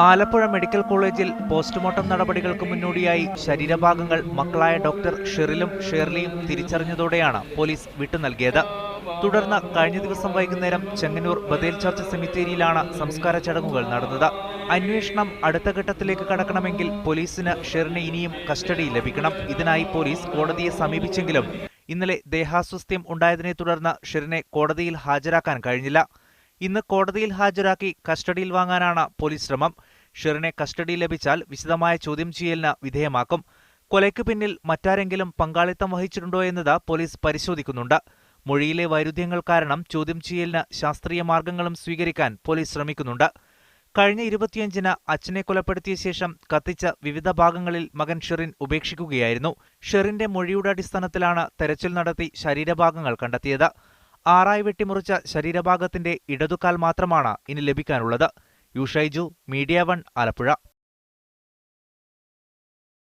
Alappuzha medical കോളേജിൽ postmortem നടപടികൾക്ക് മുന്നോടിയായി ശരീരഭാഗങ്ങൾ മക്കളായ ഡോക്ടർ ഷെറിലും ഷേർലിയും തിരിച്ചറിഞ്ഞതോടെയാണ് പോലീസ് വിട്ടുനൽകിയത്. തുടർന്ന് കഴിഞ്ഞ ദിവസം വൈകുന്നേരം ചെങ്ങന്നൂർ ബദേൽ ചർച്ച് സെമിത്തേരിയിലാണ് സംസ്കാര ചടങ്ങുകൾ നടന്നത്. അന്വേഷണം അടുത്ത ഘട്ടത്തിലേക്ക് കടക്കണമെങ്കിൽ പോലീസിന് ഷെറിനെ ഇനിയും കസ്റ്റഡിയിൽ ലഭിക്കണം. ഇതിനായി പോലീസ് കോടതിയെ സമീപിച്ചെങ്കിലും ഇന്നലെ ദേഹാസ്വാസ്ഥ്യം ഉണ്ടായതിനെ തുടർന്ന് ഷെറിനെ കോടതിയിൽ ഹാജരാക്കാൻ കഴിഞ്ഞില്ല. ഇന്ന് കോടതിയിൽ ഹാജരാക്കി കസ്റ്റഡിയിൽ വാങ്ങാനാണ് പോലീസ് ശ്രമം. ഷെറിനെ കസ്റ്റഡിയിൽ ലഭിച്ചാൽ വിശദമായ ചോദ്യം ചെയ്യലിന് വിധേയമാക്കും. കൊലയ്ക്ക് പിന്നിൽ മറ്റാരെങ്കിലും പങ്കാളിത്തം വഹിച്ചിട്ടുണ്ടോ എന്നത് പോലീസ് പരിശോധിക്കുന്നുണ്ട്. മൊഴിയിലെ വൈരുദ്ധ്യങ്ങൾ കാരണം ചോദ്യം ചെയ്യലിന് ശാസ്ത്രീയ മാർഗങ്ങളും സ്വീകരിക്കാൻ പോലീസ് ശ്രമിക്കുന്നുണ്ട്. കഴിഞ്ഞ 25-ന് അച്ഛനെ കൊലപ്പെടുത്തിയ ശേഷം കത്തിച്ച വിവിധ ഭാഗങ്ങളിൽ മകൻ ഷെറിൻ ഉപേക്ഷിക്കുകയായിരുന്നു. ഷെറിന്റെ മൊഴിയുടെ അടിസ്ഥാനത്തിലാണ് തെരച്ചിൽ നടത്തി ശരീരഭാഗങ്ങൾ കണ്ടെത്തിയത്. 6 വെട്ടിമുറിച്ച ശരീരഭാഗത്തിന്റെ ഇടതുകാൽ മാത്രമാണ് ഇനി ലഭിക്കാനുള്ളത്. U Shaiju, media 1, Alappuzha.